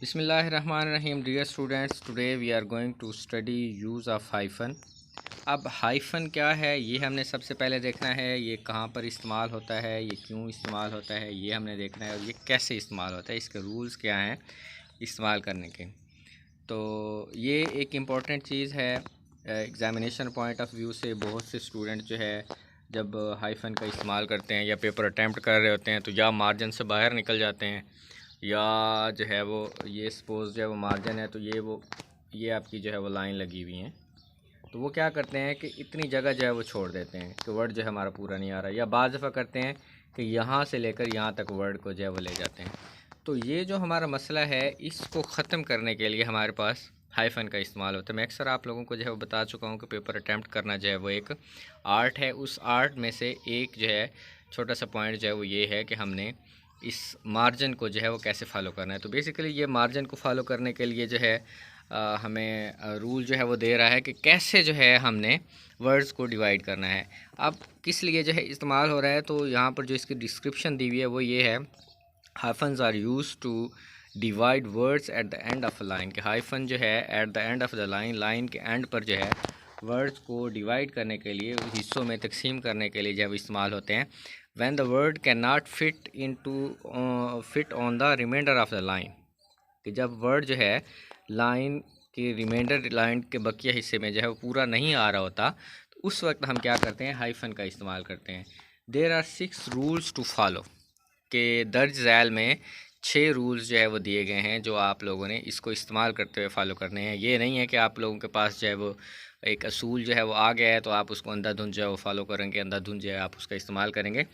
बिस्मिल्लाहिर्रहमानिर्रहीम। Dear students, today we are going to study use of hyphen. अब hyphen क्या है ये हमने सबसे पहले देखना है। ये कहाँ पर इस्तेमाल होता है, ये क्यों इस्तेमाल होता है, ये हमने देखना है। और ये कैसे इस्तेमाल होता है, इसके रूल्स क्या हैं इस्तेमाल करने के। तो ये एक इम्पॉर्टेंट चीज़ है एग्ज़ामिनेशन पॉइंट ऑफ व्यू से। बहुत से स्टूडेंट जो है जब हाइफन का इस्तेमाल करते हैं या पेपर अटैम्प्ट कर रहे होते हैं तो या मार्जिन से बाहर निकल जाते हैं, या जो है वो ये सपोज़ जो है वो मार्जिन है तो ये आपकी जो है वो लाइन लगी हुई हैं, तो वो क्या करते हैं कि इतनी जगह जो है वो छोड़ देते हैं कि वर्ड जो है हमारा पूरा नहीं आ रहा। या बाज़ दफ़ा करते हैं कि यहाँ से लेकर यहाँ तक वर्ड को जो है वो ले जाते हैं। तो ये जो हमारा मसला है इसको ख़त्म करने के लिए हमारे पास हाइफन का इस्तेमाल होता है। मैं अक्सर आप लोगों को जो है वो बता चुका हूँ कि पेपर अटैम्प्ट करना जो है वो एक आर्ट है। उस आर्ट में से एक जो है छोटा सा पॉइंट जो है वो ये है कि हमने इस मार्जिन को जो है वो कैसे फ़ॉलो करना है। तो बेसिकली ये मार्जिन को फ़ॉलो करने के लिए जो है हमें रूल जो है वो दे रहा है कि कैसे जो है हमने वर्ड्स को डिवाइड करना है। अब किस लिए जो है इस्तेमाल हो रहा है, तो यहाँ पर जो इसकी डिस्क्रिप्शन दी हुई है वो ये है, hyphens are use to divide words at the end of line. के हाइफन जो है at the end of the line, line के एंड पर जो है वर्ड्स को डिवाइड करने के लिए, हिस्सों में तकसीम करने के लिए जब इस्तेमाल होते हैं। When the word can not fit on the remainder of the line, कि जब वर्ड जो है लाइन के रिमाइंडर, लाइन के बकिया हिस्से में जो है वो पूरा नहीं आ रहा होता, तो उस वक्त हम क्या करते हैं, हाइफन का इस्तेमाल करते हैं। There are 6 rules to follow, के दर्ज झैल में 6 रूल्स जो है वो दिए गए हैं जो आप लोगों ने इसको इस्तेमाल करते हुए फॉलो करने हैं। ये नहीं है कि आप लोगों के पास जो है वो एक असूल जो है वो आ गया है तो आप उसको अंधाधुंध जो है वो फॉलो करेंगे, अंधाधुंध जो है आप उसका इस्तेमाल करेंगे।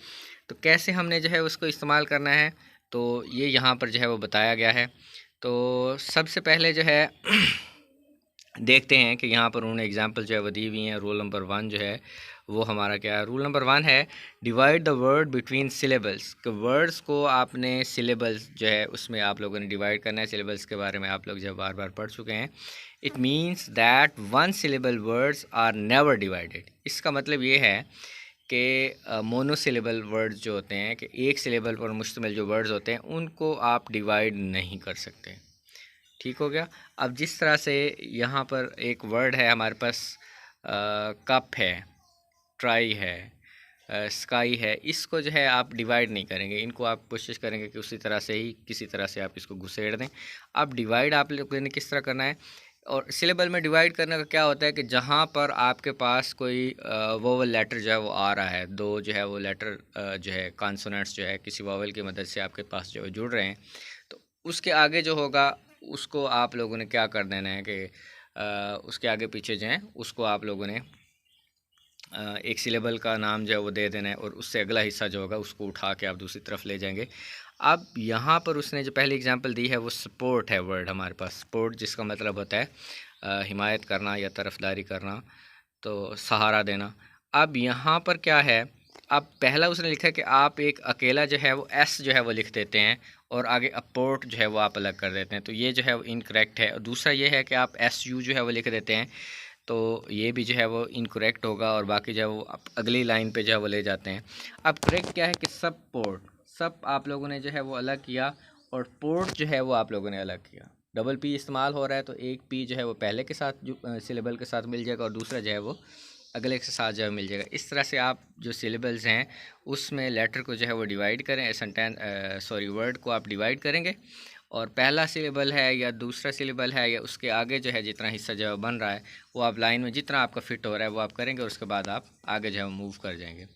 तो कैसे हमने जो है उसको इस्तेमाल करना है, तो ये यहाँ पर जो है वो बताया गया है। तो सबसे पहले जो है देखते हैं कि यहाँ पर उन्होंने एग्जांपल जो है वो दी हुई हैं। रूल नंबर 1 जो है वो हमारा क्या है, रूल नंबर 1 है divide the word between syllables. कि वर्ड्स को आपने सिलेबल्स जो है उसमें आप लोगों ने डिवाइड करना है। सिलेबल्स के बारे में आप लोग जब बार बार पढ़ चुके हैं। It means that one syllable words are never divided. इसका मतलब ये है कि मोनोसिलेबल वर्ड्स जो होते हैं, कि एक सिलेबल पर मुश्तमिल जो वर्ड्स होते हैं उनको आप डिवाइड नहीं कर सकते। ठीक हो गया। अब जिस तरह से यहाँ पर एक वर्ड है हमारे पास, कप है, ट्राई है, स्काई है, इसको जो है आप डिवाइड नहीं करेंगे। इनको आप कोशिश करेंगे कि उसी तरह से ही किसी तरह से आप इसको घुसेड़ दें। अब डिवाइड आप लोगों ने किस तरह करना है, और सिलेबल में डिवाइड करने का क्या होता है कि जहाँ पर आपके पास कोई वोवल लेटर जो है वो आ रहा है, दो जो है वो लेटर जो है कॉन्सोनेंट्स जो है किसी वोवल की मदद से आपके पास जो है जुड़ रहे हैं, तो उसके आगे जो होगा उसको आप लोगों ने क्या कर देना है कि उसके आगे पीछे जो है उसको आप लोगों ने एक सिलेबल का नाम जो है वो दे देना है, और उससे अगला हिस्सा जो होगा उसको उठा के आप दूसरी तरफ ले जाएंगे। अब यहाँ पर उसने जो पहली एग्जांपल दी है वो सपोर्ट है वर्ड हमारे पास। सपोर्ट जिसका मतलब होता है हिमायत करना या तरफदारी करना, तो सहारा देना। अब यहाँ पर क्या है, अब पहला उसने लिखा है कि आप एक अकेला जो है वो एस जो है वो लिख देते हैं और आगे अपोर्ट जो है वो आप अलग कर देते हैं, तो ये जो है वो इनकरेक्ट है। और दूसरा ये है कि आप एस यू जो है वो लिख देते हैं, तो ये भी जो है वो इनकरेक्ट होगा, और बाकी जो है वो अगली लाइन पे जो है वो ले जाते हैं। अब करेक्ट क्या है कि सब पोर्ट, सब आप लोगों ने जो है वो अलग किया, और पोर्ट जो है वो आप लोगों ने अलग किया। डबल पी इस्तेमाल हो रहा है तो एक पी जो है वो पहले के साथ जो सिलेबल के साथ मिल जाएगा, और दूसरा जो है वो अगले के साथ जो है मिल जाएगा। इस तरह से आप जो सिलेबल्स हैं उसमें लेटर को जो है वो डिवाइड करें, वर्ड को आप डिवाइड करेंगे, और पहला सिलेबल है या दूसरा सिलेबल है या उसके आगे जो है जितना हिस्सा जो है बन रहा है वो आप लाइन में जितना आपका फिट हो रहा है वो आप करेंगे, और उसके बाद आप आगे जो है मूव कर जाएंगे।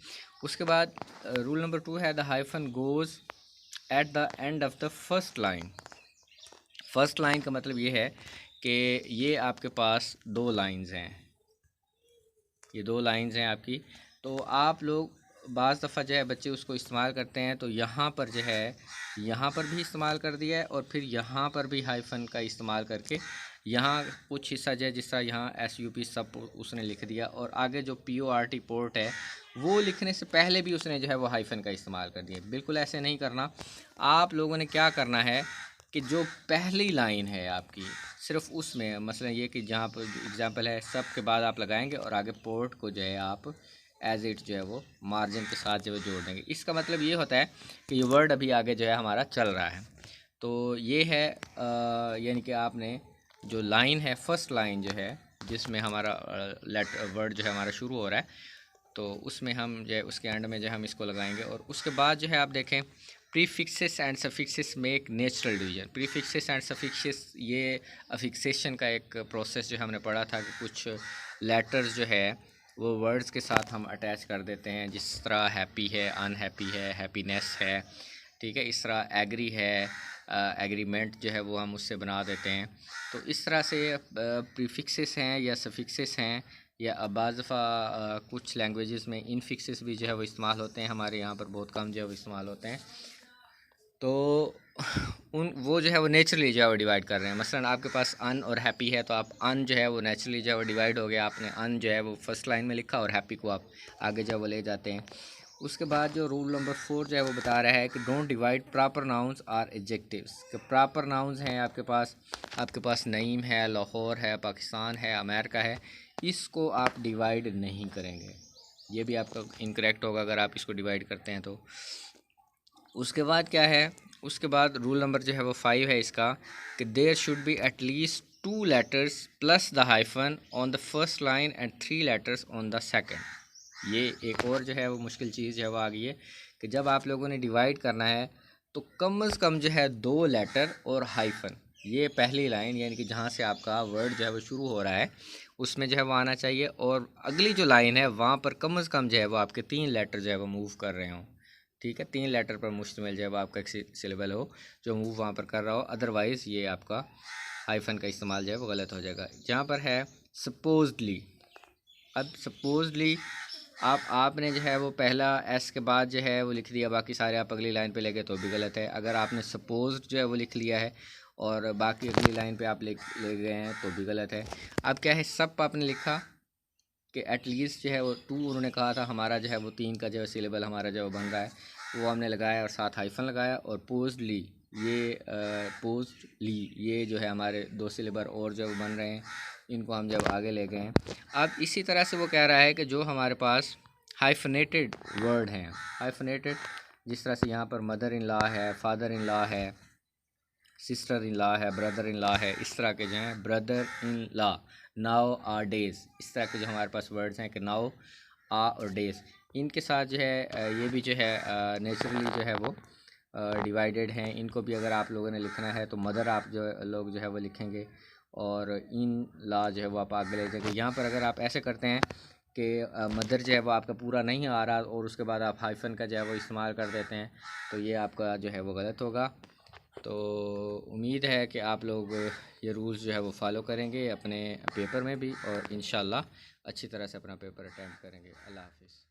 उसके बाद रूल नंबर 2 है the hyphen goes eight the end of the first line. First line का मतलब ये है कि ये आपके पास 2 लाइंस हैं, ये 2 लाइंस हैं आपकी। तो आप लोग बाज़ दफ़ा जो है बच्चे उसको इस्तेमाल करते हैं, तो यहाँ पर जो है यहाँ पर भी इस्तेमाल कर दिया है, और फिर यहाँ पर भी हाइफन का इस्तेमाल करके यहाँ कुछ हिस्सा जो है जिस तरह यहाँ एस यू पी सब उसने लिख दिया, और आगे जो P O R T port है वो लिखने से पहले भी उसने जो है वो हाइफन का इस्तेमाल कर दिया। बिल्कुल ऐसे नहीं करना। आप लोगों ने क्या करना है कि जो पहली लाइन है आपकी सिर्फ उसमें, मसलन ये कि जहाँ पर एग्जांपल है सब के बाद आप लगाएंगे और आगे पोर्ट को जो है आप एज इट जो है वो मार्जिन के साथ जो है जोड़ देंगे। इसका मतलब ये होता है कि ये वर्ड अभी आगे जो है हमारा चल रहा है। तो ये है यानी कि आपने जो लाइन है, फर्स्ट लाइन जो है जिसमें हमारा वर्ड जो है हमारा शुरू हो रहा है, तो उसमें हम जो है उसके एंड में जो है हम इसको लगाएंगे। और उसके बाद जो है आप देखें prefixes and suffixes make natural division. Prefixes and suffixes ये अफिक्सेशन का एक प्रोसेस जो हमने पढ़ा था कि कुछ लेटर्स जो है वो वर्ड्स के साथ हम अटैच कर देते हैं, जिस तरह हैप्पी है, अनहैप्पी है, हैप्पीनेस है, ठीक है, इस तरह एग्री है, एग्रीमेंट जो है वो हम उससे बना देते हैं। तो इस तरह से प्रीफिक्सेस हैं या सफिक्सेस हैं, या बाज़ कुछ लैंग्वेजेस में इनफिक्सेस भी जो है वो इस्तेमाल होते हैं, हमारे यहाँ पर बहुत कम जो है वो इस्तेमाल होते हैं। तो वो जो है वो नेचुरली जो है वो डिवाइड कर रहे हैं। मसलन आपके पास अन और हैप्पी है, तो आप अन जो है वो नेचुरली जो है वो डिवाइड हो गया, आपने अन जो है वो फर्स्ट लाइन में लिखा और हैप्पी को आप आगे जो है वो ले जाते हैं। उसके बाद जो रूल नंबर 4 जो है वो बता रहा है कि don't divide proper nouns or adjectives. कि प्रॉपर नाउन्स हैं आपके पास नईम है, लाहौर है, पाकिस्तान है, अमेरिका है, इसको आप डिवाइड नहीं करेंगे। ये भी आपका इनकरेक्ट होगा अगर आप इसको डिवाइड करते हैं तो। उसके बाद क्या है, उसके बाद रूल नंबर जो है वो 5 है इसका, कि there should be at least 2 letters plus the hyphen on the first line and 3 letters on the second. ये एक और जो है वो मुश्किल चीज़ जो है वो आ गई है कि जब आप लोगों ने डिवाइड करना है तो कम से कम जो है 2 लेटर और हाइफन, ये पहली लाइन यानी कि जहाँ से आपका वर्ड जो है वो शुरू हो रहा है उसमें जो है वो आना चाहिए, और अगली जो लाइन है वहाँ पर कम से कम जो है वो आपके 3 लेटर जो है वो मूव कर रहे हों। ठीक है, 3 लेटर पर मुश्तमिल जो है आपका एक सिलेबल हो जो मूव वहाँ पर कर रहा हो, अदरवाइज़ ये आपका हाइफन का इस्तेमाल जो है वो गलत हो जाएगा। जहाँ पर है सपोजली, अब सपोजली आपने जो है वो पहला एस के बाद जो है वो लिख दिया, बाकी सारे आप अगली लाइन पे ले गए तो भी गलत है। अगर आपने सपोज जो है वो लिख लिया है और बाकी अगली लाइन पे आप ले गए हैं तो भी गलत है। अब क्या है, सब आपने लिखा कि एटलीस्ट जो है वो 2 उन्होंने कहा था, हमारा जो है वो 3 का जो है सिलेबल हमारा जो बन रहा है वो हमने लगाया और साथ हाइफन लगाया। और पोस्टली ये जो है हमारे 2 सिलेबल और जो बन रहे हैं, इनको हम जब आगे ले गए हैं। अब इसी तरह से वो कह रहा है कि जो हमारे पास हाइफनेटेड वर्ड हैं, हाइफनेटेड जिस तरह से यहाँ पर मदर इन लॉ है, फादर इन लॉ है, सिस्टर इन लॉ है, ब्रदर इन लॉ है, इस तरह के जो हैं brother in law, nowadays, इस तरह के जो हमारे पास वर्ड्स हैं कि नाउ आ और डेज़, इनके साथ जो है ये भी जो है नेचुरली जो है वो डिवाइडेड हैं। इनको भी अगर आप लोगों ने लिखना है तो मदर आप जो लोग जो है वो लिखेंगे और इन लॉ जो है वो आप आगे ले जाएंगे। यहाँ पर अगर आप ऐसे करते हैं कि मदर जो है वो आपका पूरा नहीं आ रहा और उसके बाद आप हाइफन का जो है वो इस्तेमाल कर देते हैं, तो ये आपका जो है वो गलत होगा। तो उम्मीद है कि आप लोग ये रूल्स जो है वो फॉलो करेंगे अपने पेपर में भी, और इंशाल्लाह अच्छी तरह से अपना पेपर अटेम्प्ट करेंगे। अल्लाह हाफ़िज़।